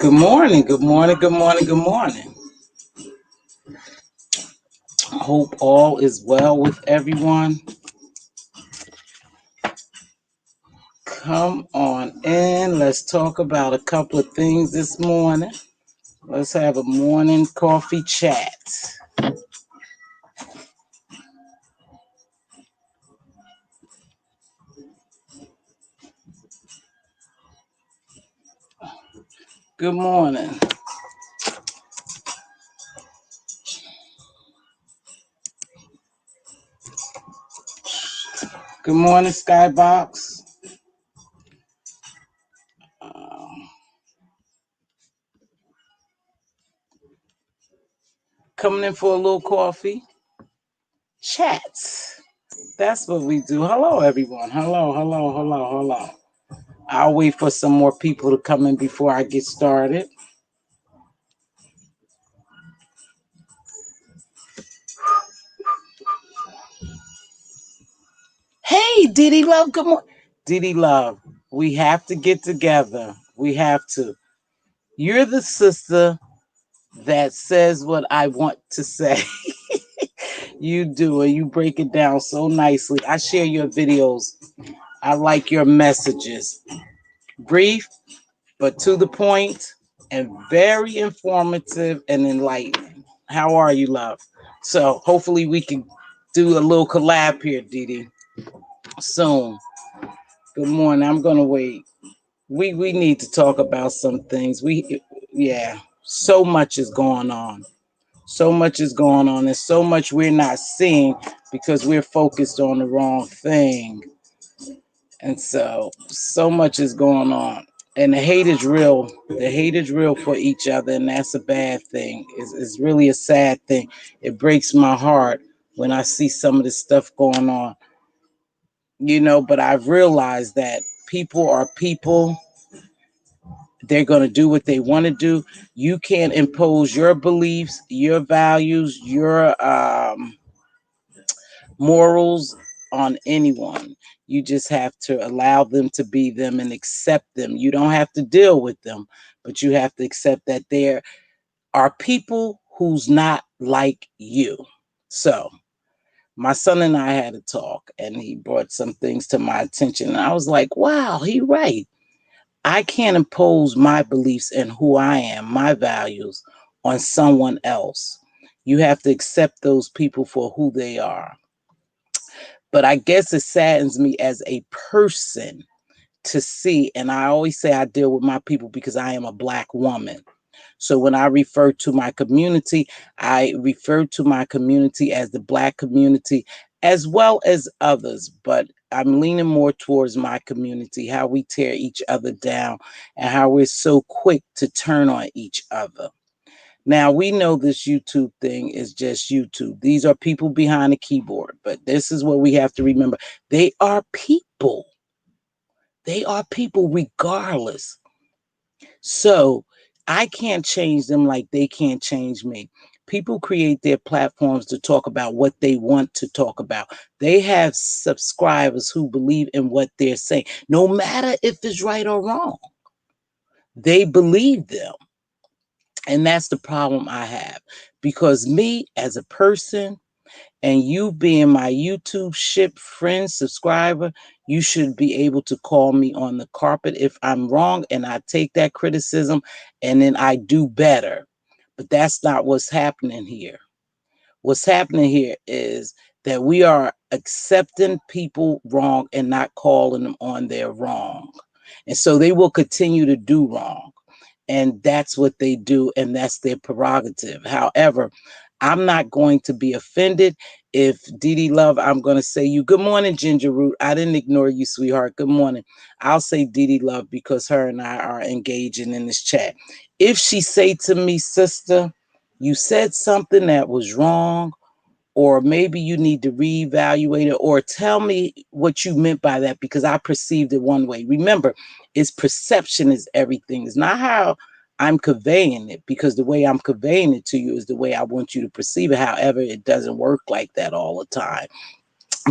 Good morning, good morning, good morning, good morning. I hope all is well with everyone. Come on in. Let's talk about a couple of things this morning. Let's have a morning coffee chat. Good morning. Good morning, Skybox. Coming in for a little coffee chats. That's what we do. Hello, everyone. Hello. I'll wait for some more people to come in before I get started. Hey, Diddy Love, good morning. Diddy Love, we have to get together. We have to. You're the sister that says what I want to say. You do, and you break it down so nicely. I share your videos. I like your messages. Brief, but to the point, and very informative and enlightening. How are you, love? So hopefully we can do a little collab here, Didi, soon. Good morning. I'm gonna wait. We need to talk about some things. So much is going on. So much is going on, and so much we're not seeing because we're focused on the wrong thing. And so much is going on. And the hate is real. The hate is real for each other, and that's a bad thing. It's really a sad thing. It breaks my heart when I see some of this stuff going on. But I've realized that people are people. They're going to do what they want to do. You can't impose your beliefs, your values, your morals on anyone. You just have to allow them to be them and accept them. You don't have to deal with them, but you have to accept that there are people who's not like you. So my son and I had a talk, and he brought some things to my attention. And I was like, wow, he's right. I can't impose my beliefs and who I am, my values, on someone else. You have to accept those people for who they are. But I guess it saddens me as a person to see, and I always say I deal with my people because I am a Black woman. So when I refer to my community, I refer to my community as the Black community as well as others. But I'm leaning more towards my community, how we tear each other down and how we're so quick to turn on each other. Now, we know this YouTube thing is just YouTube. These are people behind the keyboard, but this is what we have to remember. They are people. They are people regardless. So I can't change them like they can't change me. People create their platforms to talk about what they want to talk about. They have subscribers who believe in what they're saying, no matter if it's right or wrong. They believe them. And that's the problem I have. Because me as a person, and you being my YouTube ship friend, subscriber, you should be able to call me on the carpet if I'm wrong, and I take that criticism and then I do better. But that's not what's happening here. What's happening here is that we are accepting people wrong and not calling them on their wrong. And so they will continue to do wrong. And that's what they do, and that's their prerogative. However, I'm not going to be offended if Didi Love, I'm going to say you, good morning, Ginger Root. I didn't ignore you, sweetheart. Good morning. I'll say Didi Love because her and I are engaging in this chat. If she say to me, sister, you said something that was wrong, or maybe you need to reevaluate it, or tell me what you meant by that because I perceived it one way. Remember, it's perception is everything. It's not how I'm conveying it, because the way I'm conveying it to you is the way I want you to perceive it. However, it doesn't work like that all the time.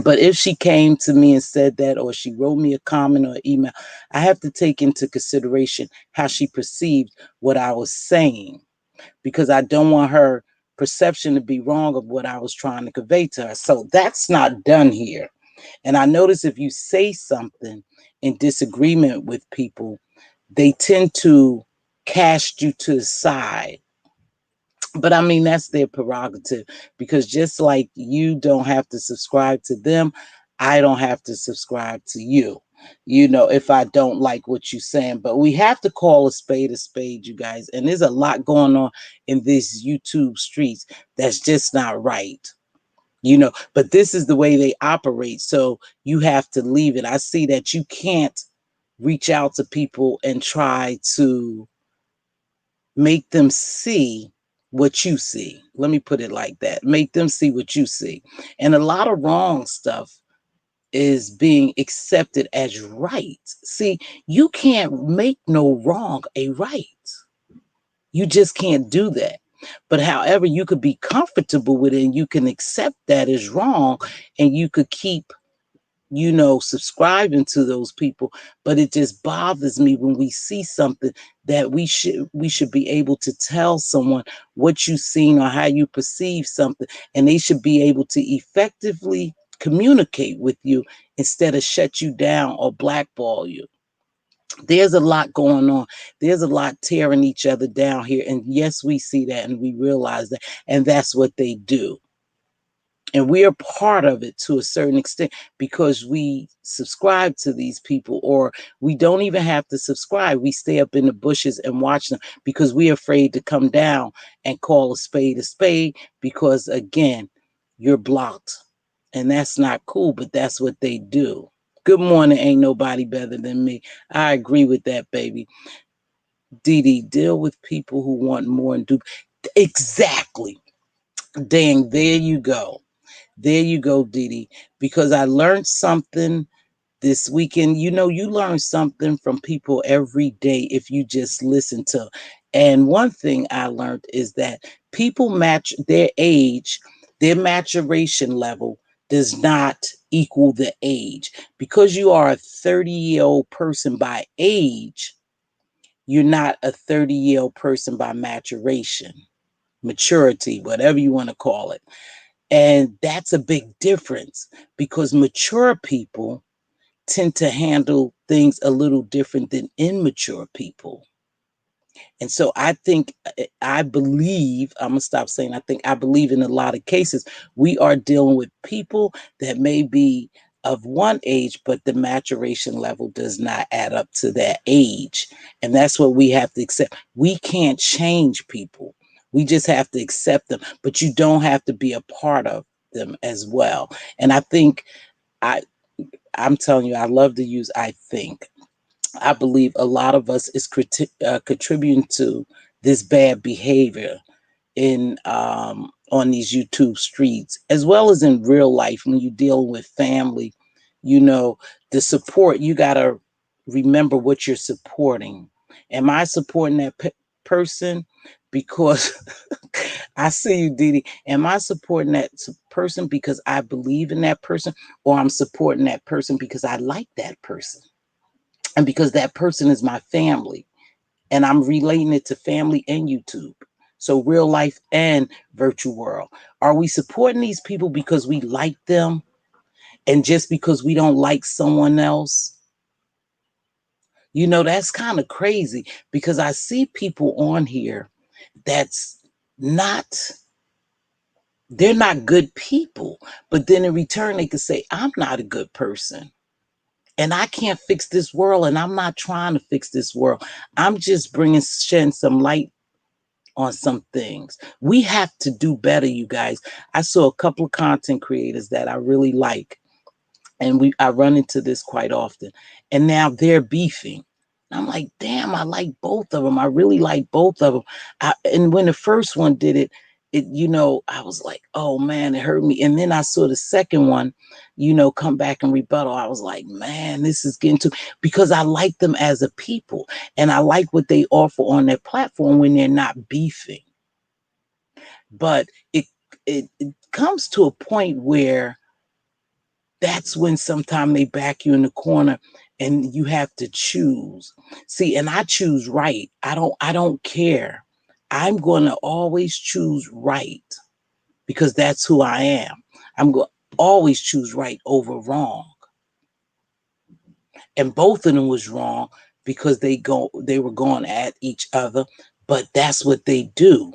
But if she came to me and said that, or she wrote me a comment or email, I have to take into consideration how she perceived what I was saying, because I don't want her perception to be wrong of what I was trying to convey to her. So that's not done here. And I notice if you say something in disagreement with people, they tend to cast you to the side. But I mean, that's their prerogative, because just like you don't have to subscribe to them, I don't have to subscribe to you, if I don't like what you're saying. But we have to call a spade, you guys. And there's a lot going on in these YouTube streets that's just not right. But this is the way they operate. So you have to leave it. I see that you can't reach out to people and try to make them see what you see. Let me put it like that. Make them see what you see. And a lot of wrong stuff is being accepted as right. See, you can't make no wrong a right. You just can't do that. But however, you could be comfortable with it and you can accept that as wrong, and you could keep subscribing to those people. But it just bothers me when we see something that we should be able to tell someone what you've seen or how you perceive something, and they should be able to effectively communicate with you instead of shut you down or blackball you. There's a lot going on. There's a lot tearing each other down here. And yes, we see that and we realize that. And that's what they do. And we are part of it to a certain extent, because we subscribe to these people, or we don't even have to subscribe. We stay up in the bushes and watch them because we're afraid to come down and call a spade, because again, you're blocked. And that's not cool, but that's what they do. Good morning. Ain't nobody better than me. I agree with that, baby. Dee Dee, deal with people who want more and do. Exactly. Dang, there you go. There you go, Dee Dee. Because I learned something this weekend. You learn something from people every day if you just listen to. And one thing I learned is that people match their age, their maturation level does not equal the age. Because you are a 30-year-old person by age, you're not a 30-year-old person by maturation, maturity, whatever you want to call it. And that's a big difference, because mature people tend to handle things a little different than immature people. And so I believe, I'm going to stop saying I believe in a lot of cases, we are dealing with people that may be of one age, but the maturation level does not add up to that age. And that's what we have to accept. We can't change people. We just have to accept them, but you don't have to be a part of them as well. And I, I'm telling you, I love to use I think. I believe a lot of us is contributing to this bad behavior in on these YouTube streets, as well as in real life when you're dealing with family. The support, you gotta remember what you're supporting. Am I supporting that person because I see you, Dee Dee? Am I supporting that person because I believe in that person, or I'm supporting that person because I like that person? And because that person is my family, and I'm relating it to family and YouTube. So real life and virtual world. Are we supporting these people because we like them, and just because we don't like someone else? That's kind of crazy, because I see people on here that's not, they're not good people. But then in return, they could say, I'm not a good person. And I can't fix this world, and I'm not trying to fix this world. I'm just shedding some light on some things. We have to do better, you guys. I saw a couple of content creators that I really like, and I run into this quite often. And now they're beefing. I'm like, damn, I like both of them. I really like both of them. And when the first one did it, I was like, oh man, it hurt me. And then I saw the second one, come back and rebuttal. I was like, man, this is getting too, because I like them as a people, and I like what they offer on their platform when they're not beefing. But it comes to a point where That's when sometimes they back you in the corner and you have to choose. See, and I choose right. I don't care. I'm going to always choose right because that's who I am. I'm going to always choose right over wrong. And both of them was wrong because they were going at each other, but that's what they do.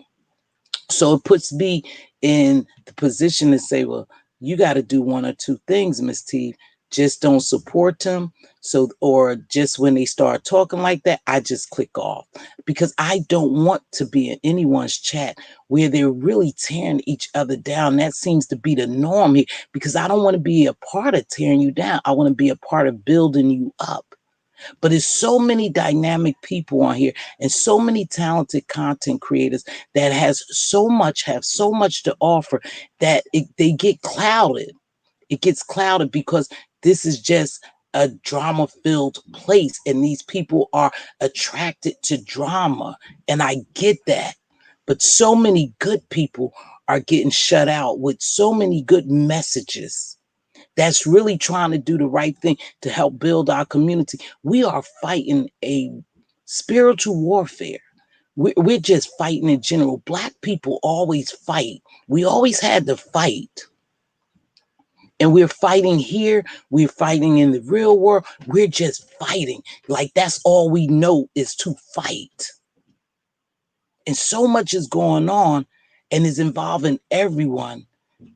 So it puts me in the position to say, well, you got to do one or two things, Miss T. Just don't support them. So, or just when they start talking like that, I just click off because I don't want to be in anyone's chat where they're really tearing each other down. That seems to be the norm here because I don't want to be a part of tearing you down. I want to be a part of building you up. But there's so many dynamic people on here and so many talented content creators that have so much to offer that they get clouded. It gets clouded because this is just a drama filled place and these people are attracted to drama. And I get that. But so many good people are getting shut out with so many good messages that's really trying to do the right thing to help build our community. We are fighting a spiritual warfare. We're just fighting in general. Black people always fight. We always had to fight. And we're fighting here. We're fighting in the real world. We're just fighting. Like that's all we know is to fight. And so much is going on and is involving everyone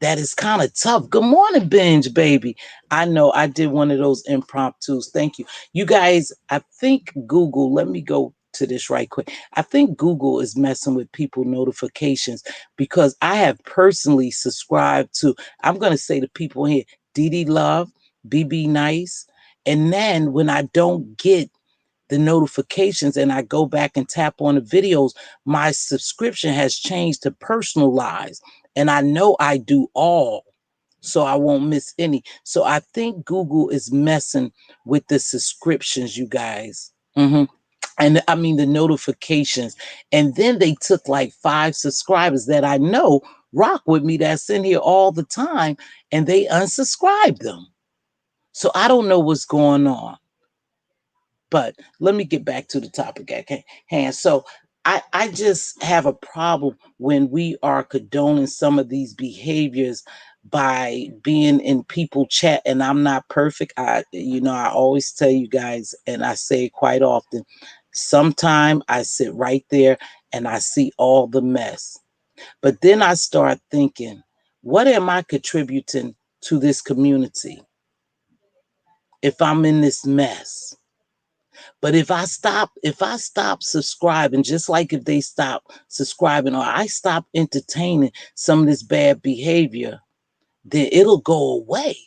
that is kind of tough. Good morning, Binge, baby. I know I did one of those impromptus. Thank you. You guys, I think Google, let me go to this right quick. I think Google is messing with people notifications because I have personally subscribed to, I'm going to say the people here, Dee Love, BB Nice. And then when I don't get the notifications and I go back and tap on the videos, my subscription has changed to personalized. And I know I do all, so I won't miss any. So I think Google is messing with the subscriptions, you guys. And I mean the notifications. And then they took like 5 subscribers that I know rock with me that's in here all the time, and they unsubscribed them. So I don't know what's going on. But let me get back to the topic at hand. So I just have a problem when we are condoning some of these behaviors by being in people chat. And I'm not perfect. I always tell you guys, and I say it quite often, sometime I sit right there and I see all the mess. But then I start thinking, what am I contributing to this community if I'm in this mess? But if I stop subscribing, just like if they stop subscribing or I stop entertaining some of this bad behavior, then it'll go away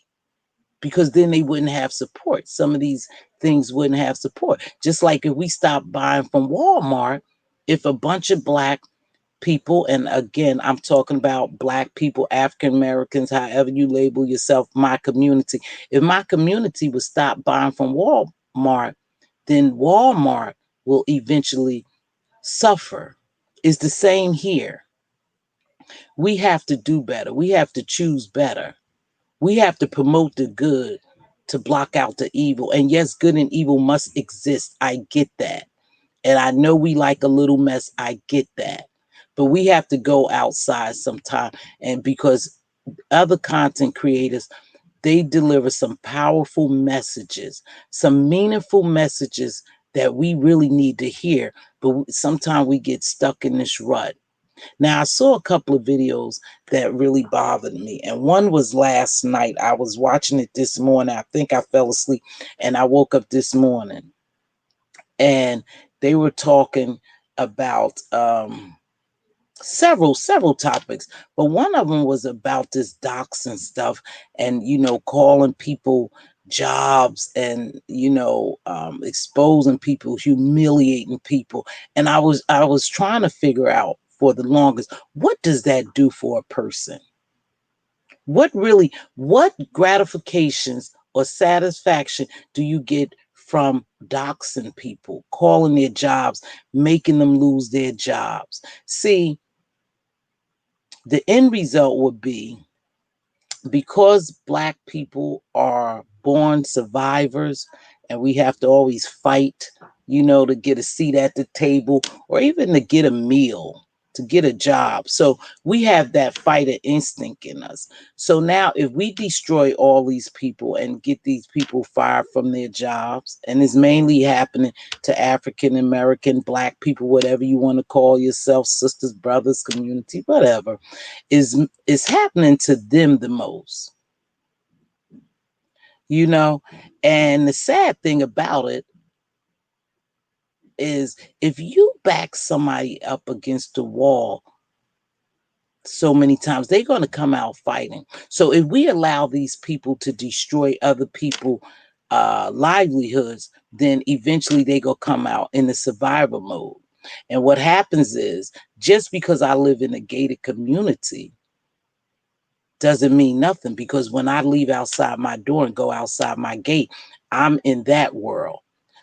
because then they wouldn't have support. Some of these things wouldn't have support. Just like if we stop buying from Walmart, if a bunch of Black people, and again, I'm talking about Black people, African Americans, however you label yourself, my community. If my community would stop buying from Walmart, then Walmart will eventually suffer. It's the same here. We have to do better. We have to choose better. We have to promote the good to block out the evil. And yes, good and evil must exist. I get that. And I know we like a little mess. I get that. But we have to go outside sometime. And because other content creators, they deliver some powerful messages, some meaningful messages that we really need to hear. But sometimes we get stuck in this rut. Now, I saw a couple of videos that really bothered me. And one was last night. I was watching it this morning. I think I fell asleep and I woke up this morning. And they were talking about several topics, but one of them was about this docs and stuff, and calling people jobs, and exposing people, humiliating people. And I was trying to figure out for the longest, what does that do for a person? What gratifications or satisfaction do you get from doxing people, calling their jobs, making them lose their jobs? See, the end result would be because Black people are born survivors and we have to always fight, to get a seat at the table or even to get a meal, to get a job. So we have that fighter instinct in us. So now if we destroy all these people and get these people fired from their jobs, and it's mainly happening to African American, Black people, whatever you want to call yourself, sisters, brothers, community, whatever, is happening to them the most, you know. And the sad thing about it is if you back somebody up against the wall so many times, they're going to come out fighting. So if we allow these people to destroy other people livelihoods, then eventually they go come out in the survival mode. And what happens is, just because I live in a gated community doesn't mean nothing, because when I leave outside my door and go outside my gate, I'm in that world.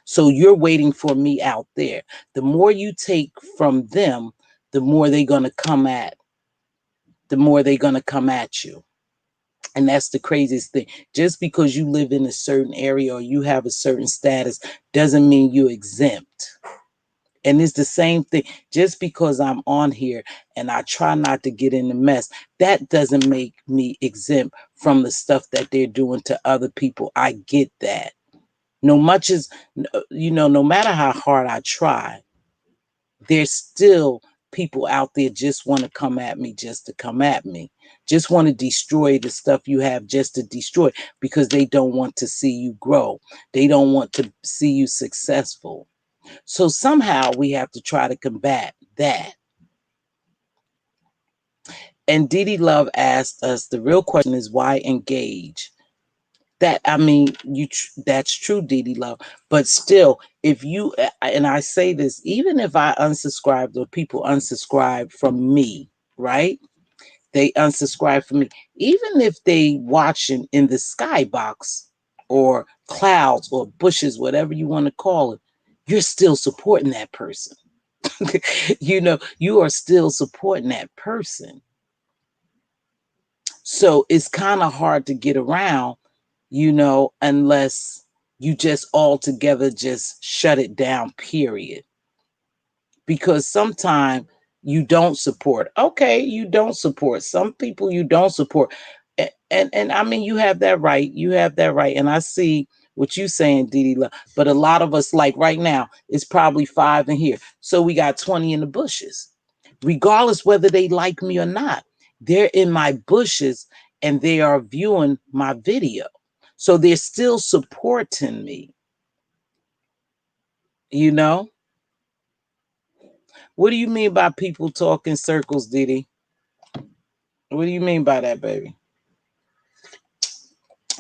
So you're waiting for me out there. The more you take from them, the more they're going to come at, you. And that's the craziest thing. Just because you live in a certain area or you have a certain status doesn't mean you're exempt. And it's the same thing. Just because I'm on here and I try not to get in the mess, that doesn't make me exempt from the stuff that they're doing to other people. I get that. No matter how hard I try, there's still people out there just want to come at me just to come at me. Just want to destroy the stuff you have just to destroy, because they don't want to see you grow. They don't want to see you successful. So somehow we have to try to combat that. And Didi Love asked us, the real question is why engage? That, I mean, that's true, Didi Love. But still, if you, and I say this, even if I unsubscribed or people unsubscribe from me, right? They unsubscribe from me. Even if they watching in the skybox or clouds or bushes, whatever you want to call it, you're still supporting that person. You are still supporting that person. So it's kind of hard to get around, unless you just altogether just shut it down, period. Because sometimes you don't support. Okay, you don't support. Some people you don't support. And I mean, you have that right. You have that right. And I see what you saying, Didi Love. But a lot of us, like right now, it's probably 5 in here. So we got 20 in the bushes. Regardless whether they like me or not, they're in my bushes and they are viewing my video. So they're still supporting me, you know? What do you mean by people talk in circles, Didi? What do you mean by that, baby?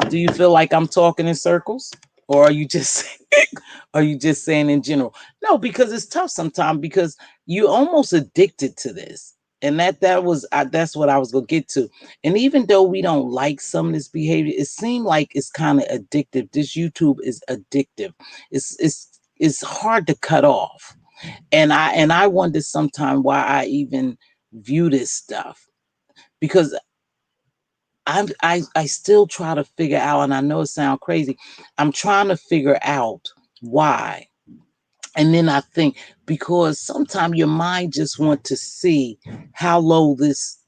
Do you feel like I'm talking in circles? Or are you just saying in general? No, because it's tough sometimes, because you almost addicted to this. And that's what I was gonna get to. And even though we don't like some of this behavior, it seemed like it's kind of addictive. This YouTube is addictive. It's hard to cut off. And I wonder sometimes why I even view this stuff, because I still try to figure out, and I know it sounds crazy. I'm trying to figure out why. And then I think, because sometimes your mind just want to see how low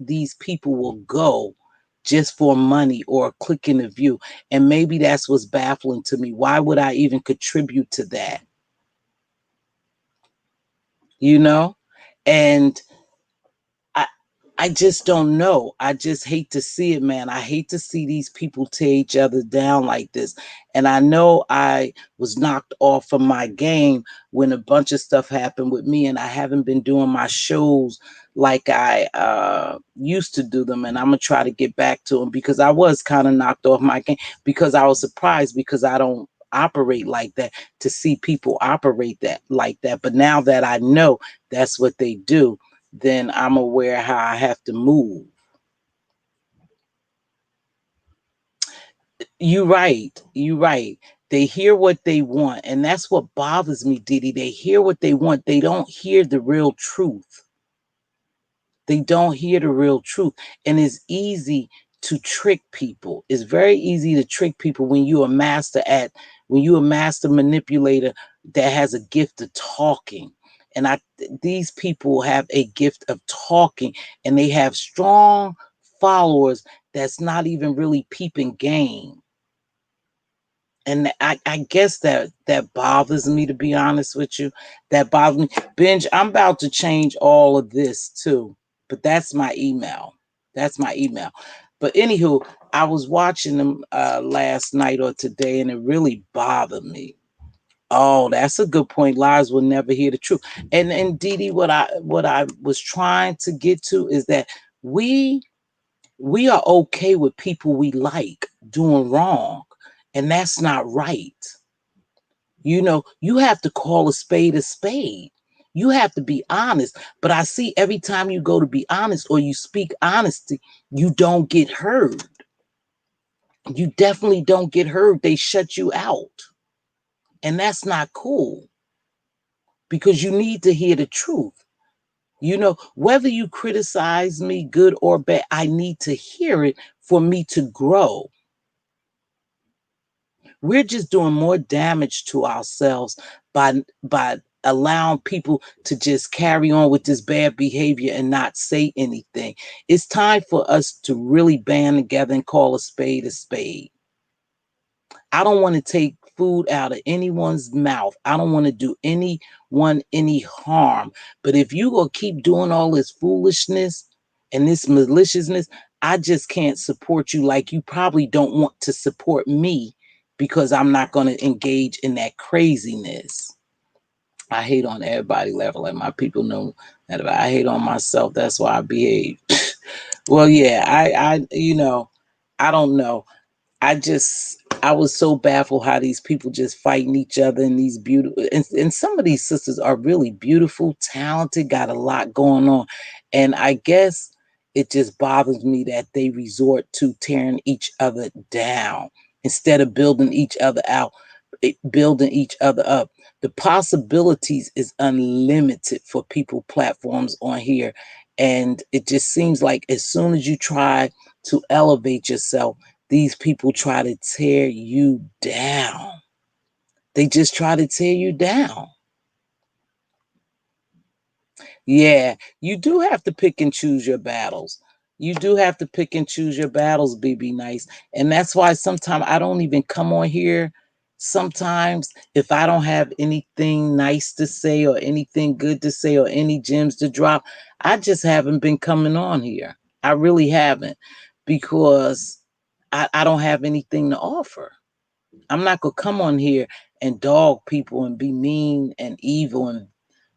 these people will go just for money or a click in the view. And maybe that's what's baffling to me. Why would I even contribute to that? You know? And I I just don't know. I just hate to see it, man. I hate to see these people tear each other down like this. And I know I was knocked off of my game when a bunch of stuff happened with me, and I haven't been doing my shows like I used to do them. And I'm gonna try to get back to them, because I was kind of knocked off my game, because I was surprised, because I don't operate like that, to see people operate that like that. But now that I know that's what they do, then I'm aware how I have to move. You right. You right. They hear what they want. And that's what bothers me, Didi. They hear what they want. They don't hear the real truth. They don't hear the real truth. And it's easy to trick people. It's very easy to trick people when you're a when you're a master manipulator that has a gift of talking. And these people have a gift of talking, and they have strong followers that's not even really peeping game. And I guess that bothers me, to be honest with you. That bothers me. Benj, I'm about to change all of this too. But that's my email. That's my email. But anywho, I was watching them last night or today, and it really bothered me. Oh, that's a good point. Lies will never hear the truth. And Dee Dee, what I was trying to get to is that we we are okay with people we like doing wrong, and that's not right. You have to call a spade a spade. You have to be honest. But I see every time you go to be honest or you speak honesty, you don't get heard. You definitely don't get heard. They shut you out. And that's not cool, because you need to hear the truth. Whether you criticize me good or bad, I need to hear it for me to grow. We're just doing more damage to ourselves by allowing people to just carry on with this bad behavior and not say anything. It's time for us to really band together and call a spade a spade. I don't want to take food out of anyone's mouth. I don't want to do anyone any harm. But if you gonna keep doing all this foolishness and this maliciousness, I just can't support you, like you probably don't want to support me, because I'm not going to engage in that craziness. I hate on everybody level. Like, my people know that if I hate on myself, that's why I behave. Well, yeah, I don't know. I was so baffled how these people just fighting each other, and these beautiful, and some of these sisters are really beautiful, talented, got a lot going on. And I guess it just bothers me that they resort to tearing each other down instead of building each other out, building each other up. The possibilities is unlimited for people platforms on here. And it just seems like as soon as you try to elevate yourself, these people try to tear you down. They just try to tear you down. Yeah, you do have to pick and choose your battles. You do have to pick and choose your battles, BB Nice. And that's why sometimes I don't even come on here. Sometimes if I don't have anything nice to say or anything good to say or any gems to drop, I just haven't been coming on here. I really haven't, because I don't have anything to offer. I'm not going to come on here and dog people and be mean and evil and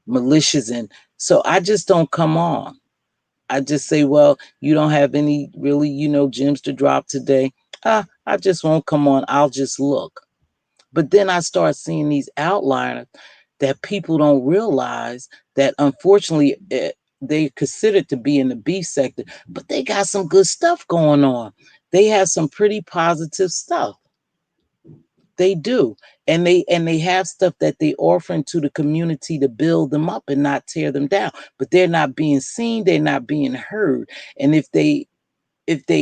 malicious. And so I just don't come on. I just say, well, you don't have any really, gems to drop today. I just won't come on. I'll just look. But then I start seeing these outliers that people don't realize that, unfortunately, they considered to be in the beef sector, but they got some good stuff going on. They have some pretty positive stuff. They do. And they have stuff that they offering to the community to build them up and not tear them down. But they're not being seen, they're not being heard. And if they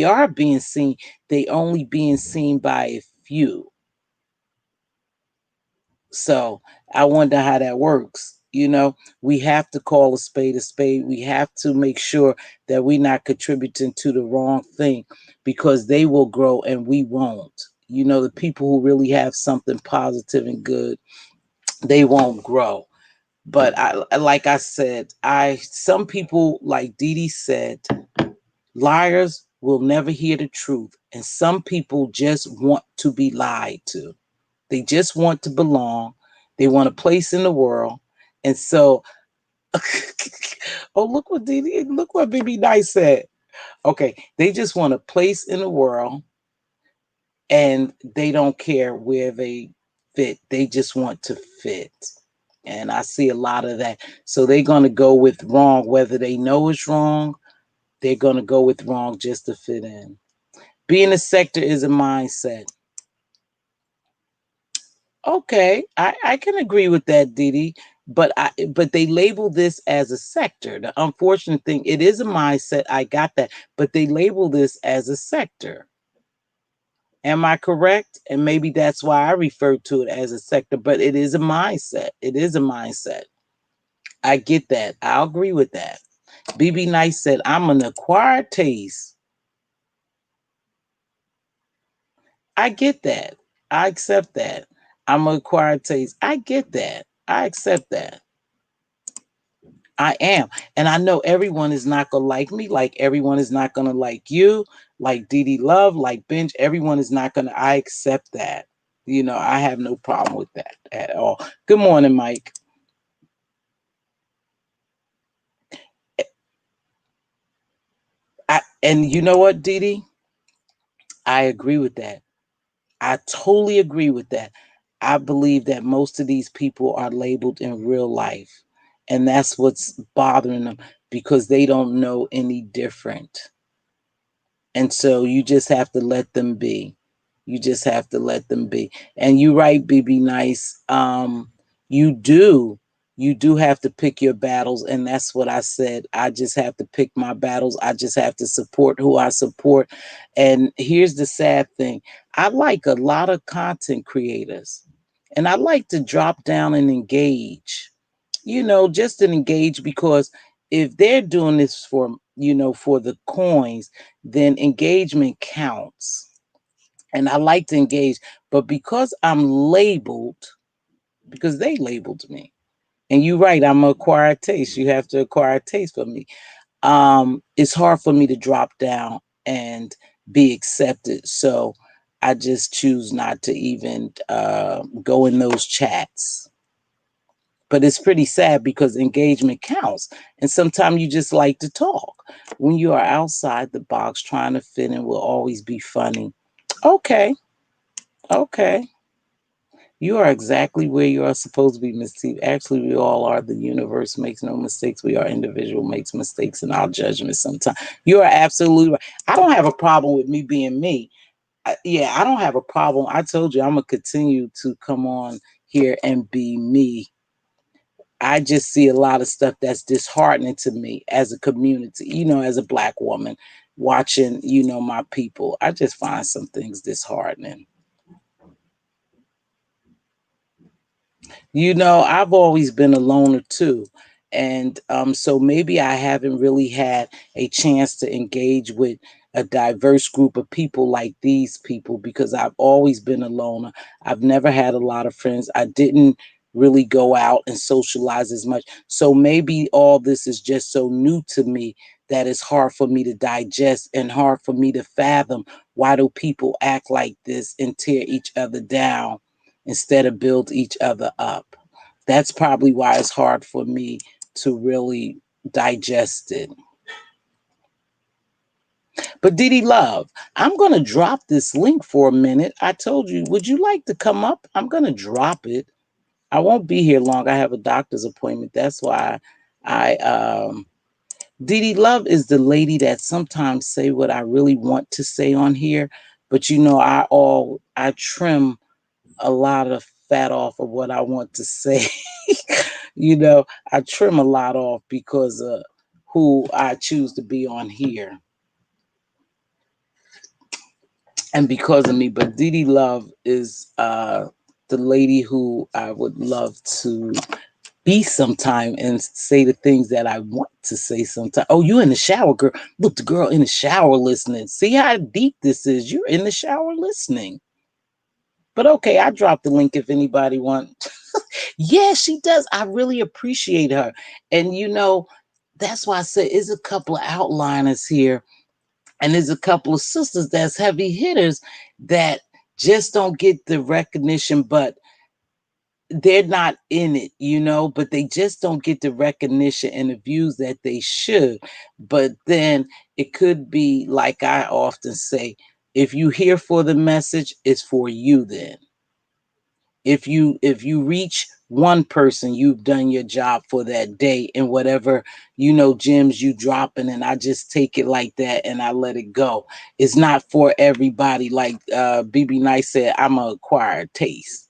are being seen, they only being seen by a few. So I wonder how that works. We have to call a spade a spade. We have to make sure that we're not contributing to the wrong thing, because they will grow and we won't. The people who really have something positive and good, they won't grow. But like I said, some people, like Dee Dee said, liars will never hear the truth. And some people just want to be lied to. They just want to belong. They want a place in the world. And so, oh, look what BB Nice said. Okay, they just want a place in the world, and they don't care where they fit. They just want to fit. And I see a lot of that. So they're going to go with wrong, whether they know it's wrong. They're going to go with wrong just to fit in. Being a sector is a mindset. Okay, I can agree with that, Didi. but they label this as a sector. The unfortunate thing, it is a mindset. I got that, but they label this as a sector. Am I correct? And maybe that's why I refer to it as a sector, but it is a mindset. It is a mindset. I get that. I'll agree with that. BB Nice said, I'm an acquired taste. I get that. I accept that. I'm an acquired taste. I get that. I accept that. I am. And I know everyone is not going to like me, like everyone is not going to like you, like Dee Love, like Benj. Everyone is not going to. I accept that. I have no problem with that at all. Good morning, Mike. And you know what, Dee? I agree with that. I totally agree with that. I believe that most of these people are labeled in real life. And that's what's bothering them because they don't know any different. And so you just have to let them be. You just have to let them be. And you're right, BB Nice. You do. You do have to pick your battles. And that's what I said. I just have to pick my battles. I just have to support who I support. And here's the sad thing. I like a lot of content creators. And I like to drop down and engage. Just to engage because if they're doing this for the coins, then engagement counts. And I like to engage, but because I'm labeled, because they labeled me, and you're right, I'm an acquired taste. You have to acquire taste for me. It's hard for me to drop down and be accepted. So I just choose not to even go in those chats. But it's pretty sad because engagement counts. And sometimes you just like to talk. When you are outside the box trying to fit in will always be funny. Okay. Okay. You are exactly where you are supposed to be, Miss T. Actually, we all are. The universe makes no mistakes. We are individual makes mistakes in our judgment sometimes. You are absolutely right. I don't have a problem with me being me. I don't have a problem. I told you I'm going to continue to come on here and be me. I just see a lot of stuff that's disheartening to me as a community, as a Black woman watching, my people. I just find some things disheartening. I've always been a loner too. And so maybe I haven't really had a chance to engage with a diverse group of people like these people because I've always been a loner. I've never had a lot of friends. I didn't really go out and socialize as much. So maybe all this is just so new to me that it's hard for me to digest and hard for me to fathom why do people act like this and tear each other down instead of build each other up. That's probably why it's hard for me to really digest it. But Didi Love, I'm going to drop this link for a minute. I told you, would you like to come up? I'm going to drop it. I won't be here long. I have a doctor's appointment. That's why Didi Love is the lady that sometimes say what I really want to say on here. But I trim a lot of fat off of what I want to say. I trim a lot off because of who I choose to be on here and because of me. But Didi Love is the lady who I would love to be sometime and say the things that I want to say sometime. Oh, you in the shower, girl. Look, the girl in the shower listening. See how deep this is. You're in the shower listening. But okay, I dropped the link if anybody wants. Yeah, she does. I really appreciate her. And that's why I said it's a couple of outliners here. And there's a couple of sisters that's heavy hitters that just don't get the recognition, but they're not in it, but they just don't get the recognition and the views that they should. But then it could be like I often say, if you hear for the message, it's for you then. If you reach one person, you've done your job for that day, and whatever gems you dropping, and I just take it like that and I let it go. It's not for everybody. Like BB Nice said, I'm a acquired taste.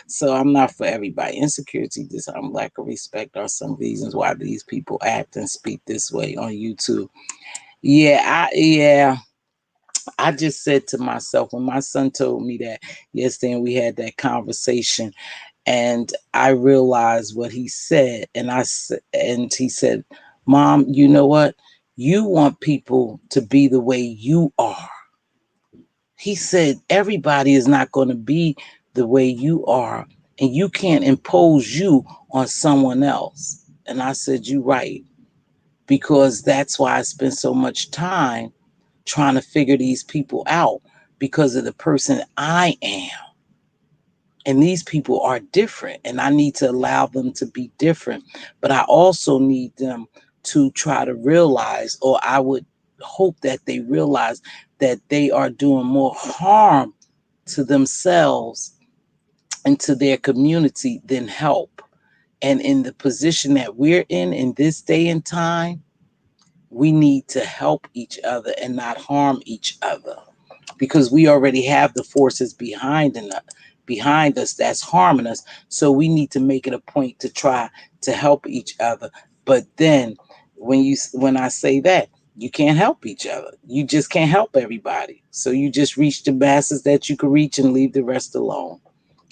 So I'm not for everybody. Insecurity, disharmony, lack of respect are some reasons why these people act and speak this way on YouTube. I just said to myself when my son told me that yesterday and we had that conversation, and I realized what he said, and he said, "Mom, you know what? You want people to be the way you are." He said, "Everybody is not going to be the way you are, and you can't impose you on someone else." And I said, "You're right, because that's why I spend so much time trying to figure these people out because of the person I am. And these people are different, and I need to allow them to be different. But I also need them to try to realize, or I would hope that they realize, that they are doing more harm to themselves and to their community than help. And in the position that we're in this day and time, we need to help each other and not harm each other, because we already have the forces behind us that's harming us. So we need to make it a point to try to help each other. But then when I say that, you can't help each other. You just can't help everybody. So you just reach the masses that you can reach and leave the rest alone.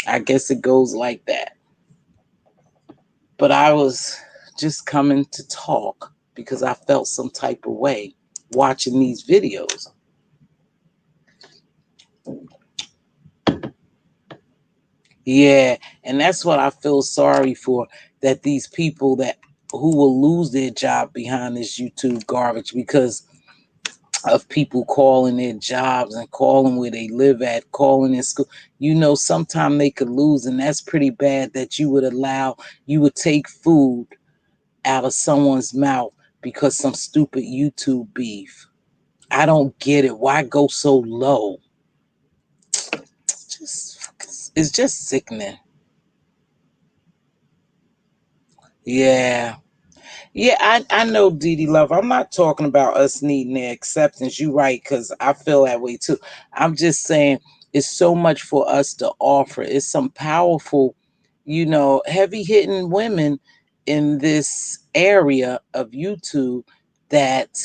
I guess it goes like that. But I was just coming to talk because I felt some type of way watching these videos. Yeah, and that's what I feel sorry for, that these people that who will lose their job behind this YouTube garbage because of people calling their jobs and calling where they live at, calling in school. You know, sometime they could lose, and that's pretty bad, that you would take food out of someone's mouth because some stupid YouTube beef. I don't get it. Why go so low? It's just sickening. Yeah. Yeah, I know, Dee Dee Love. I'm not talking about us needing their acceptance. You right, because I feel that way too. I'm just saying it's so much for us to offer. It's some powerful, heavy hitting women in this area of YouTube that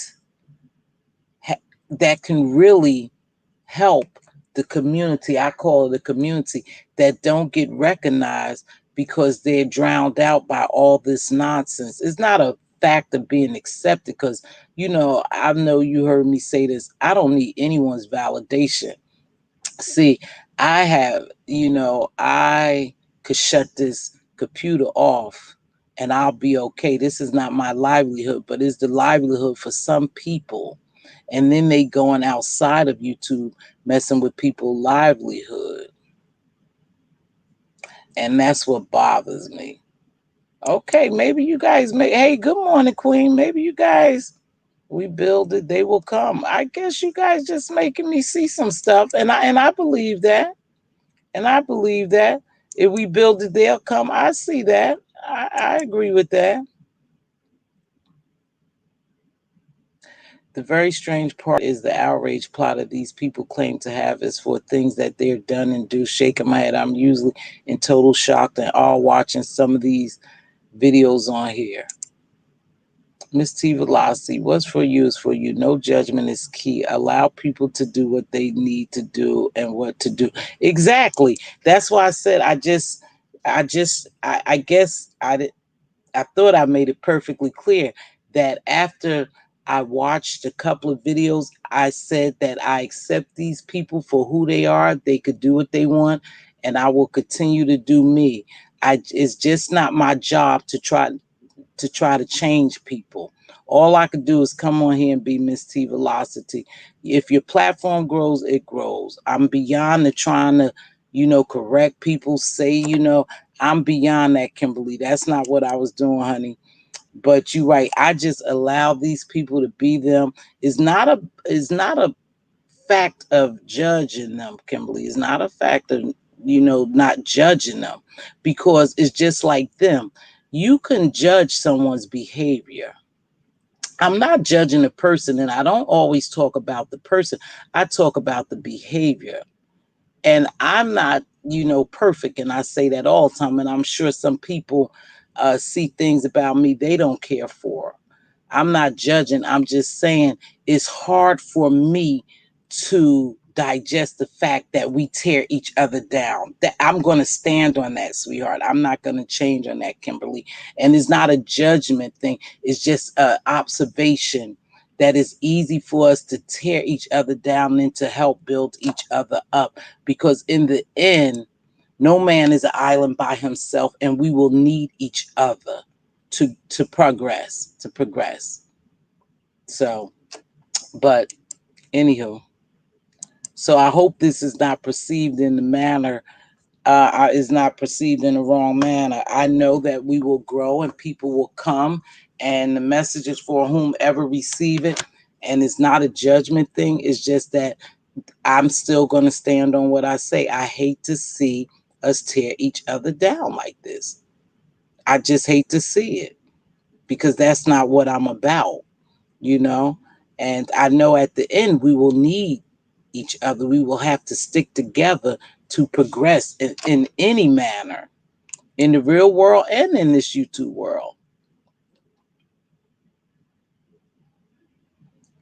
that can really help the community. I call it the community, that don't get recognized because they're drowned out by all this nonsense. It's not a fact of being accepted, because I know you heard me say this. I don't need anyone's validation. See, I could shut this computer off and I'll be okay. This is not my livelihood, but it's the livelihood for some people. And then they going outside of YouTube messing with people's livelihood. And that's what bothers me. Okay, maybe you guys hey, good morning, Queen. Maybe you guys, we build it, they will come. I guess you guys just making me see some stuff. And I believe that. And I believe that. If we build it, they'll come. I see that. I agree with that. The very strange part is the outrage plot of these people claim to have is for things that they're done and do. Shaking my head. I'm usually in total shock and all watching some of these videos on here. Mz.Teavalocity, what's for you is for you. No judgment is key. Allow people to do what they need to do and what to do. Exactly. That's why I said I guess I thought I made it perfectly clear that after I watched a couple of videos, I said that I accept these people for who they are. They could do what they want, and I will continue to do me. It's just not my job to change people. All I could do is come on here and be Mz.Teavalocity. If your platform grows, it grows. I'm beyond the trying to, correct people, say, I'm beyond that, Kimberly. That's not what I was doing, honey. But you're right. I just allow these people to be them. It's not a fact of judging them, Kimberly. It's not a fact of, not judging them, because it's just like them. You can judge someone's behavior. I'm not judging the person, and I don't always talk about the person. I talk about the behavior. And I'm not perfect. And I say that all the time. And I'm sure some people see things about me they don't care for. I'm not judging. I'm just saying it's hard for me to digest the fact that we tear each other down. That I'm going to stand on that, sweetheart. I'm not going to change on that, Kimberly. And it's not a judgment thing. It's just an observation that it's easy for us to tear each other down and to help build each other up. Because in the end, no man is an island by himself, and we will need each other to progress, to progress. So, but anywho, so I hope this is not perceived in the manner is not perceived in the wrong manner. I know that we will grow and people will come, and the message is for whomever receive it. And it's not a judgment thing. It's just that I'm still going to stand on what I say. I hate to see us tear each other down like this. I just hate to see it because that's not what I'm about, you know? And I know at the end we will need each other. We will have to stick together to progress in any manner, in the real world and in this YouTube world.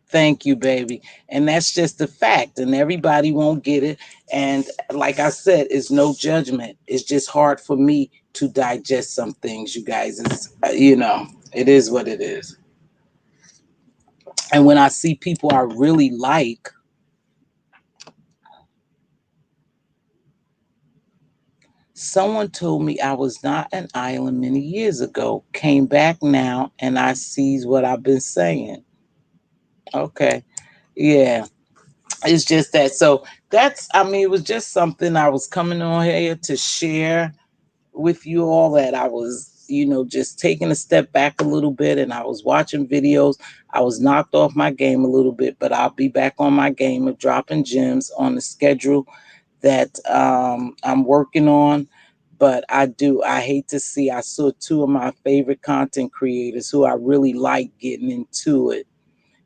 Thank you, baby. And that's just the fact. And everybody won't get it. And like I said, it's no judgment. It's just hard for me to digest some things, you guys. It's, it is what it is. And when I see people I really like, someone told me I was not an island many years ago, came back now, and I sees what I've been saying. Okay. Yeah. It's just that. So it was just something I was coming on here to share with you all, that I was, just taking a step back a little bit, and I was watching videos. I was knocked off my game a little bit, but I'll be back on my game of dropping gems on the schedule that I'm working on. But I hate to see, I saw two of my favorite content creators who I really like getting into it.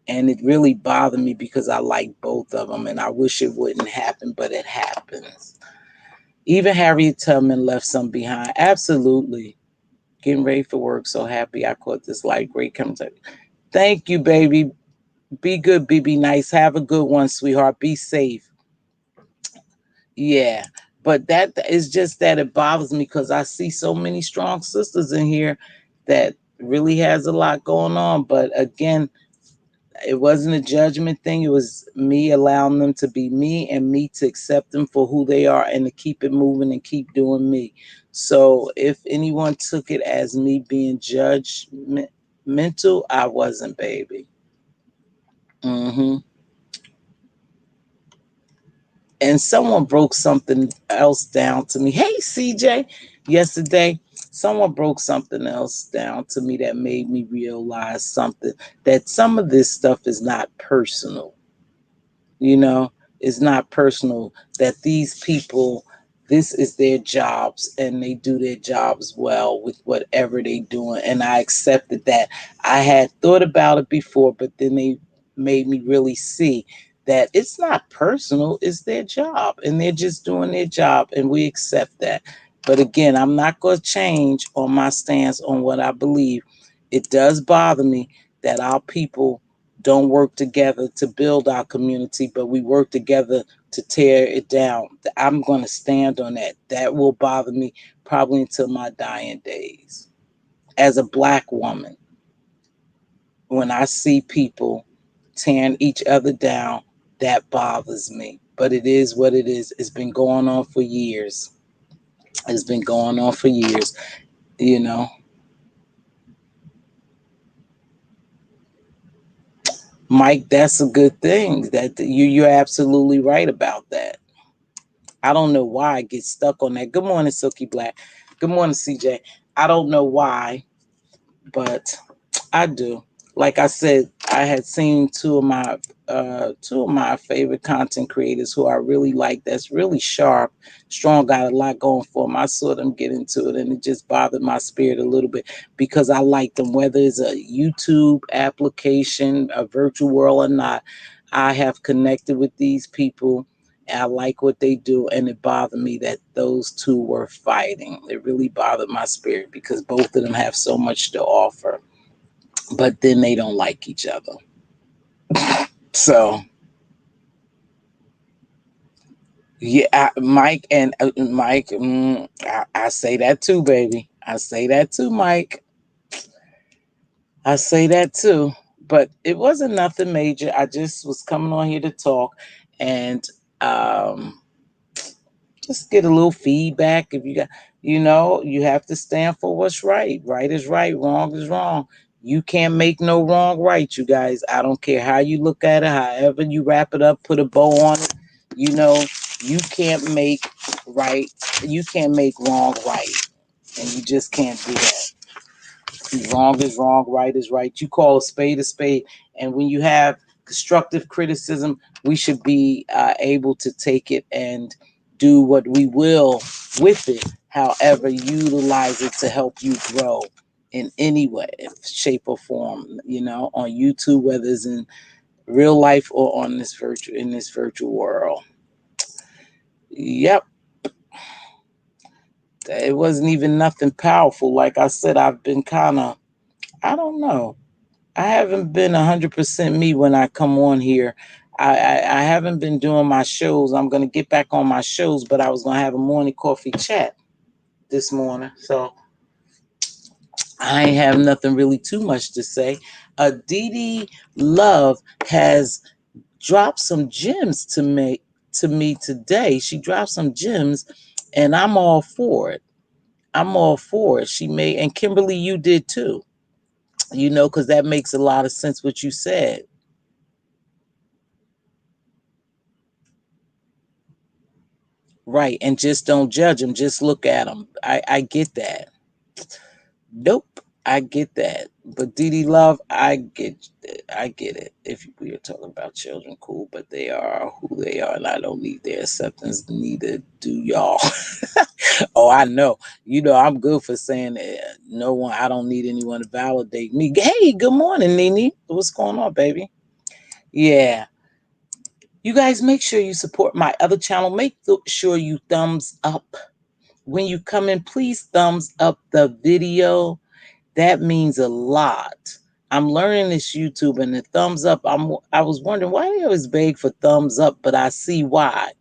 And it really bothered me because I like both of them and I wish it wouldn't happen, but it happens. Even Harriet Tubman left some behind. Absolutely. Getting ready for work. So happy I caught this light. Great comes up. Thank you, baby. Be good, be nice. Have a good one, sweetheart. Be safe. Yeah. But that is just that it bothers me because I see so many strong sisters in here that really has a lot going on. But again, it wasn't a judgment thing. It was me allowing them to be me and me to accept them for who they are and to keep it moving and keep doing me. So if anyone took it as me being judgmental, I wasn't, baby. hmm And someone broke something else down to me. Hey, CJ, yesterday, someone broke something else down to me that made me realize something, that some of this stuff is not personal. you know it's not personal, that these people, this is their jobs and they do their jobs well with whatever they doing, and I accepted that. I had thought about it before, but then they made me really see that it's not personal, it's their job and they're just doing their job, and we accept that. But again, I'm not going to change on my stance on what I believe. It does bother me that our people don't work together to build our community, but we work together to tear it down. I'm going to stand on that. That will bother me probably until my dying days. As a Black woman, when I see people tearing each other down, that bothers me. But it is what it is. It's been going on for years. It's been going on for years, you know. Mike, that's a good thing. That you're absolutely right about that. I don't know why I get stuck on that. Good morning, Silky Black. Good morning, CJ. I don't know why, but I do. Like I said, I had seen two of my favorite content creators who I really like. That's really sharp, strong, got a lot going for them. I saw them get into it, and it just bothered my spirit a little bit because I like them, whether it's a YouTube application, a virtual world or not. I have connected with these people, I like what they do, and it bothered me that those two were fighting. It really bothered my spirit because both of them have so much to offer, but then they don't like each other. So yeah, Mike and Mike, I say that too, baby. I say that too, Mike. I say that too. But it wasn't nothing major. I just was coming on here to talk and um just get a little feedback. If you got, you have to stand for what's right. Right is right, wrong is wrong. You can't make no wrong right, you guys. I don't care how you look at it, however you wrap it up, put a bow on it. You know, you can't make right, you can't make wrong right. And you just can't do that. Wrong is wrong, right is right. You call a spade a spade. And when you have constructive criticism, we should be able to take it and do what we will with it. However, utilize it to help you grow in any way, shape, or form. On YouTube, whether it's in real life or on this virtual world. Yep, it wasn't even nothing powerful. Like I said, I've been kind of, I don't know. I haven't been 100% me when I come on here. I haven't been doing my shows. I'm going to get back on my shows, but I was going to have a morning coffee chat this morning. So I ain't have nothing really too much to say. Dee Love has dropped some gems to me today. She dropped some gems, and I'm all for it. I'm all for it. She made, and Kimberly, you did too. Because that makes a lot of sense what you said. Right. And just don't judge them. Just look at them. I get that. Nope. I get that. But Dee Love, I get it. If we are talking about children, cool, but they are who they are, and I don't need their acceptance. Neither do y'all. Oh, I know. I'm good for saying that. No one. I don't need anyone to validate me. Hey, good morning, Nene. What's going on, baby? Yeah. You guys make sure you support my other channel. Make sure you thumbs up. When you come in, please thumbs up the video. That means a lot. I'm learning this YouTube, and the thumbs up, I was wondering why they always beg for thumbs up, but I see why.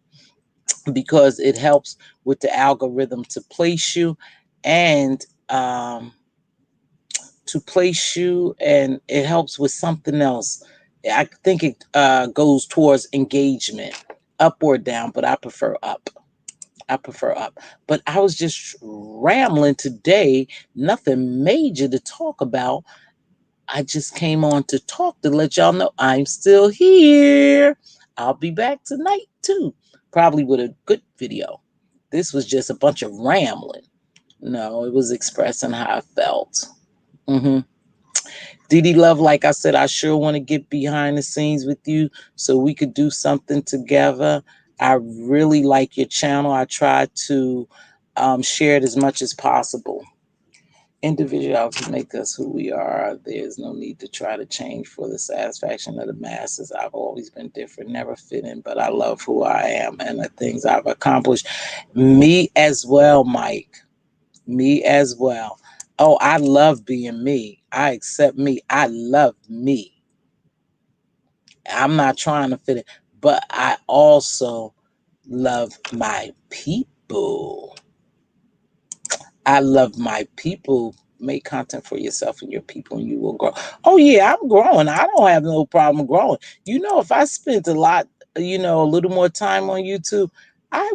Because it helps with the algorithm to place you and and it helps with something else. I think it goes towards engagement, up or down, but I prefer up. I prefer up. But I was just rambling today, nothing major to talk about. I just came on to talk to let y'all know I'm still here. I'll be back tonight too, probably with a good video. This was just a bunch of rambling. No, it was expressing how I felt. Mm-hmm. Dee Love, like I said, I sure want to get behind the scenes with you so we could do something together. I really like your channel. I try to share it as much as possible. Individuality make us who we are. There's no need to try to change for the satisfaction of the masses. I've always been different, never fit in, but I love who I am and the things I've accomplished. Me as well, Mike. Me as well. Oh, I love being me. I accept me. I love me. I'm not trying to fit in, but I also love my people. I love my people. Make content for yourself and your people, and you will grow. Oh yeah, I'm growing. I don't have no problem growing. If I spent a little more time on YouTube,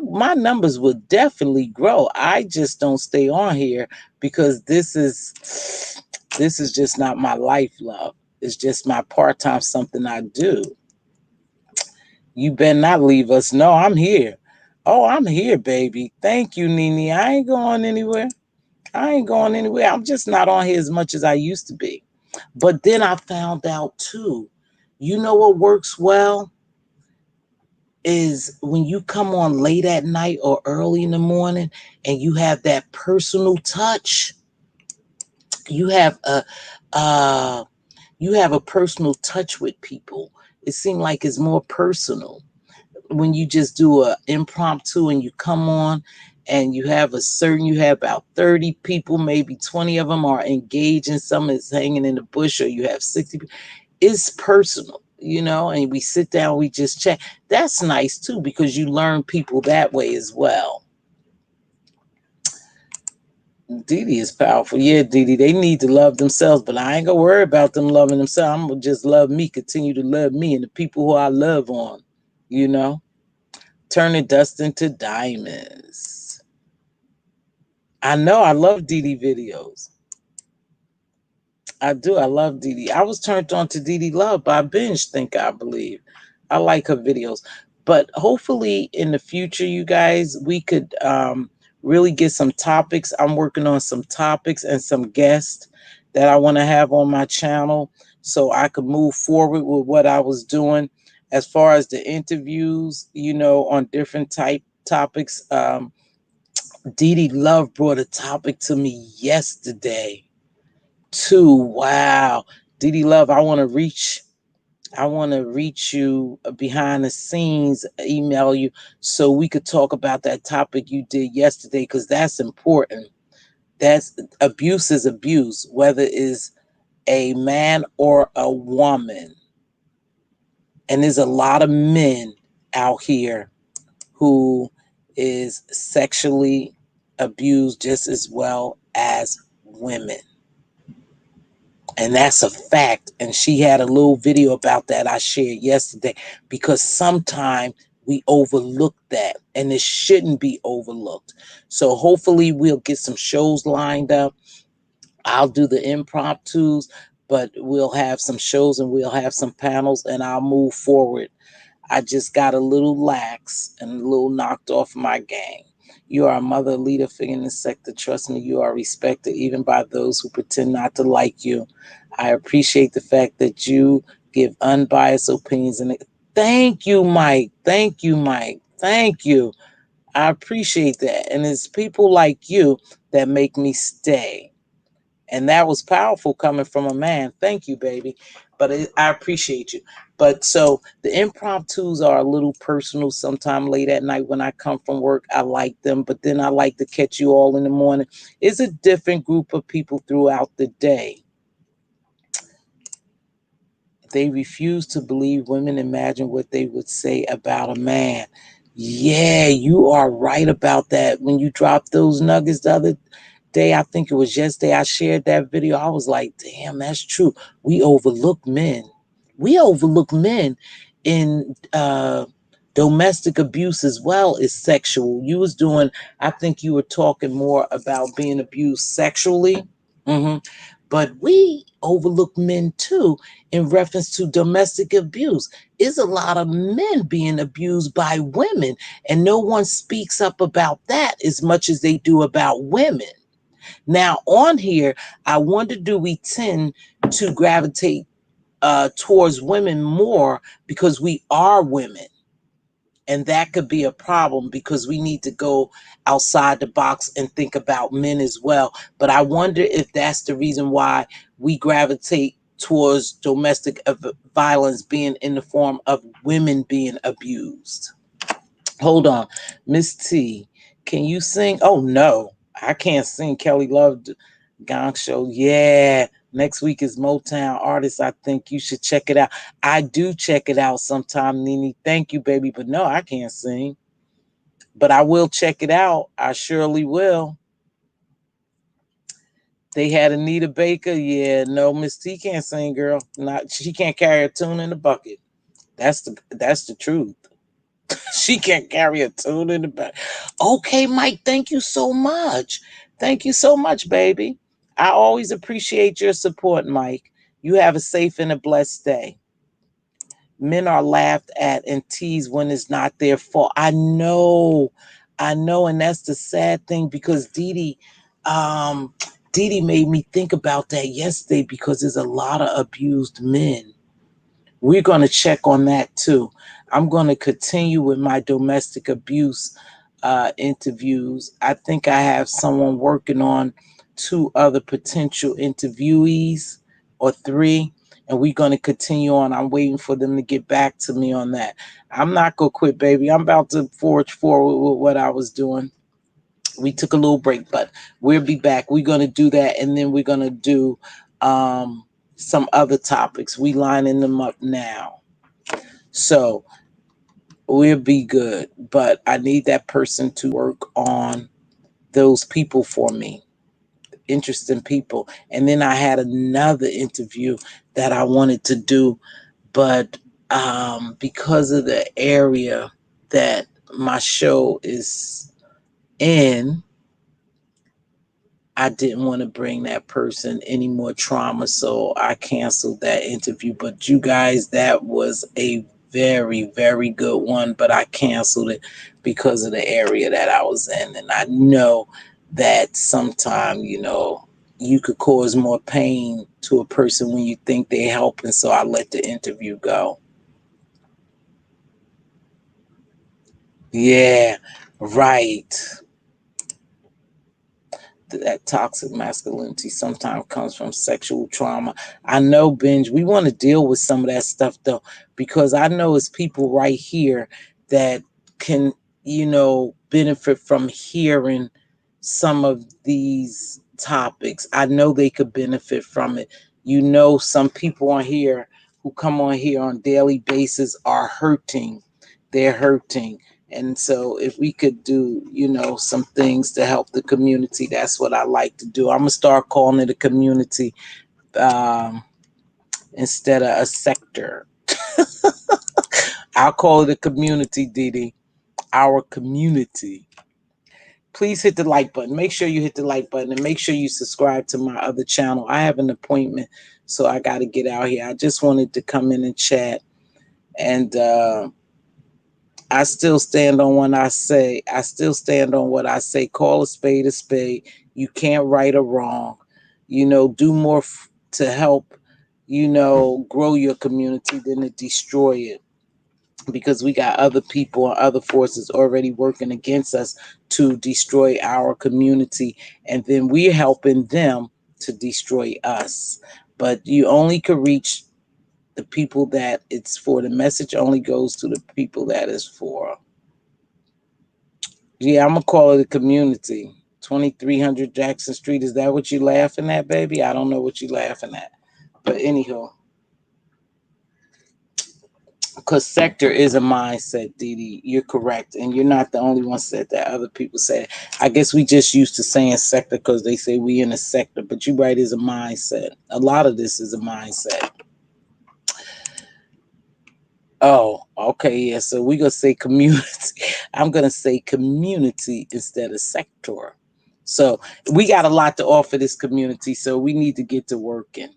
my numbers would definitely grow. I just don't stay on here because this is just not my life, love. It's just my part-time something I do. You better not leave us. No, I'm here. Oh, I'm here, baby. Thank you, Nene. I ain't going anywhere. I ain't going anywhere. I'm just not on here as much as I used to be. But then I found out too, what works well is when you come on late at night or early in the morning and you have that personal touch. You have uh you have a personal touch with people. It seems like it's more personal. when you just do a impromptu and you come on and you have you have about 30 people, maybe 20 of them are engaged and some is hanging in the bush, or you have 60 people. It's personal, and we sit down, we just chat. That's nice too, because you learn people that way as well. Didi is powerful. Yeah, Didi, they need to love themselves, but I ain't gonna worry about them loving themselves. I'm gonna just love me, continue to love me and the people who I love on, you know? Turning dust into diamonds. I know I love Didi videos. I do. I love Didi. I was turned on to Didi Love by Binge Think, I believe. I like her videos. But hopefully in the future, you guys, we could really get some topics. I'm working on some topics and some guests that I want to have on my channel so I could move forward with what I was doing as far as the interviews, on different type topics. Didi Love brought a topic to me yesterday too. Wow. Didi Love, I want to reach you behind the scenes, email you so we could talk about that topic you did yesterday, because that's important. That's abuse is abuse, whether it's a man or a woman. And there's a lot of men out here who is sexually abused just as well as women. And that's a fact. And she had a little video about that I shared yesterday, because sometimes we overlook that and it shouldn't be overlooked. So hopefully we'll get some shows lined up. I'll do the impromptus, but we'll have some shows and we'll have some panels and I'll move forward. I just got a little lax and a little knocked off my game. You are a mother, leader, figure in the sector. Trust me, you are respected even by those who pretend not to like you. I appreciate the fact that you give unbiased opinions. And thank you, Mike. Thank you, Mike. Thank you. I appreciate that. And it's people like you that make me stay. And that was powerful coming from a man. Thank you, baby. But I appreciate you. But so the impromptus are a little personal. Sometime late at night when I come from work, I like them. But then I like to catch you all in the morning. It's a different group of people throughout the day. They refuse to believe women imagine what they would say about a man. Yeah, you are right about that. When you dropped those nuggets the other day, I think it was yesterday, I shared that video. I was like, damn, that's true. We overlook men. We overlook men in domestic abuse as well as sexual. You was doing, I think you were talking more about being abused sexually. hmm But we overlook men too in reference to domestic abuse. Is a lot of men being abused by women, and no one speaks up about that as much as they do about women. Now, on here, I wonder, do we tend to gravitate towards women more because we are women? And that could be a problem because we need to go outside the box and think about men as well. But I wonder if that's the reason why we gravitate towards domestic violence being in the form of women being abused. Hold on. Miss T, can you sing? Oh, no, I can't sing. Kelly loved Gong Show. Yeah. Next week is Motown Artists. I think you should check it out. I do check it out sometime, Nene. Thank you, baby. But no, I can't sing. But I will check it out. I surely will. They had Anita Baker. Yeah, no, Miss T can't sing, girl. Not she can't carry a tune in the bucket. That's the truth. She can't carry a tune in the back. Okay, Mike, thank you so much. Thank you so much, baby. I always appreciate your support, Mike. You have a safe and a blessed day. Men are laughed at and teased when it's not their fault. I know, and that's the sad thing because um, Didi made me think about that yesterday because there's a lot of abused men. We're going to check on that too. I'm going to continue with my domestic abuse interviews. I think I have someone working on two other potential interviewees or three, and we're going to continue on. I'm waiting for them to get back to me on that. I'm not going to quit, baby. I'm about to forge forward with what I was doing. We took a little break, but we'll be back. We're going to do that, and then we're going to do some other topics. We lining them up now. So we'll be good, but I need that person to work on those people for me, interesting people. And then I had another interview that I wanted to do, but because of the area that my show is in, I didn't want to bring that person any more trauma, so I canceled that interview. But you guys, that was a very, very good one, but I canceled it because of the area that I was in. And I know that sometimes, you could cause more pain to a person when you think they're helping, so I let the interview go. Yeah, right. That toxic masculinity sometimes comes from sexual trauma. I know, Benj, we want to deal with some of that stuff though, because I know it's people right here that can, benefit from hearing some of these topics. I know they could benefit from it. Some people on here who come on here on daily basis are hurting. They're hurting, and so if we could do, some things to help the community, that's what I like to do. I'm going to start calling it a community um, instead of a sector. I'll call it a community, Didi. Our community. Please hit the like button. Make sure you hit the like button and make sure you subscribe to my other channel. I have an appointment, so I got to get out here. I just wanted to come in and chat. And I still stand on what I say. I still stand on what I say. Call a spade a spade. You can't right or wrong. Do more to help, grow your community than to destroy it. Because we got other people and other forces already working against us to destroy our community. And then we're helping them to destroy us. But you only could reach the people that it's for. The message only goes to the people that it's for. Yeah, I'm gonna call it a community. 2300 Jackson Street. Is that what you laughing at, baby? I don't know what you laughing at. But anyhow, because sector is a mindset, Didi. You're correct. And you're not the only one said that. Other people said it. I guess we just used to saying sector because they say we in a sector. But you're right, is a mindset. A lot of this is a mindset. Oh, okay, yeah. So we're gonna say community. I'm gonna say community instead of sector. So we got a lot to offer this community, so we need to get to working.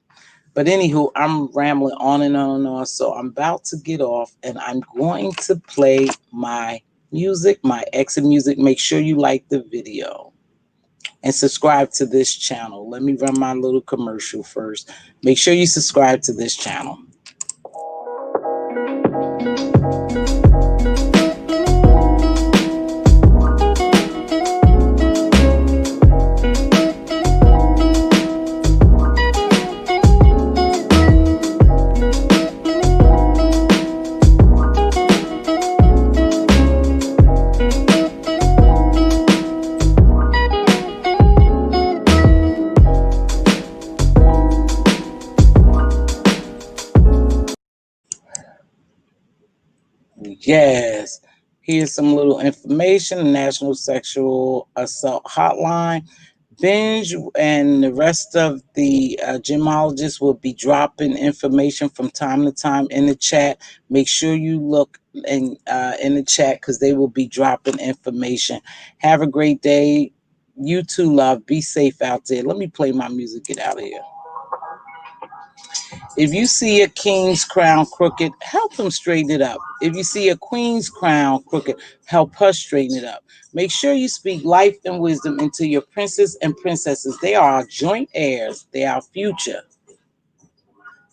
But anywho, I'm rambling on and on and on. So I'm about to get off and I'm going to play my music, my exit music. Make sure you like the video and subscribe to this channel. Let me run my little commercial first. Make sure you subscribe to this channel. Yes. Here's some little information. National Sexual Assault Hotline. Binge and the rest of the gemologists will be dropping information from time to time in the chat. Make sure you look in the chat because they will be dropping information. Have a great day. You too, love. Be safe out there. Let me play my music. Get out of here. If you see a king's crown crooked, help him straighten it up. If you see a queen's crown crooked, help her straighten it up. Make sure you speak life and wisdom into your princes and princesses. They are our joint heirs. They are our future.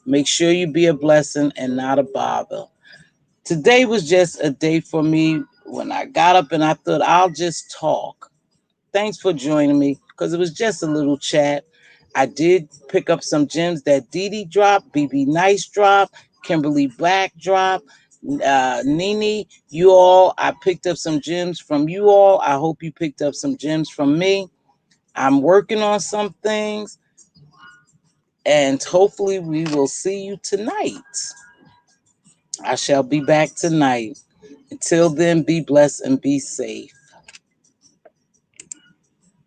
Make sure you be a blessing and not a bother. Today was just a day for me when I got up and I thought I'll just talk. Thanks for joining me because it was just a little chat. I did pick up some gems that Dee Dee dropped, BB Nice dropped, Kimberly Black dropped, Nene, you all. I picked up some gems from you all. I hope you picked up some gems from me. I'm working on some things, and hopefully we will see you tonight. I shall be back tonight. Until then, be blessed and be safe.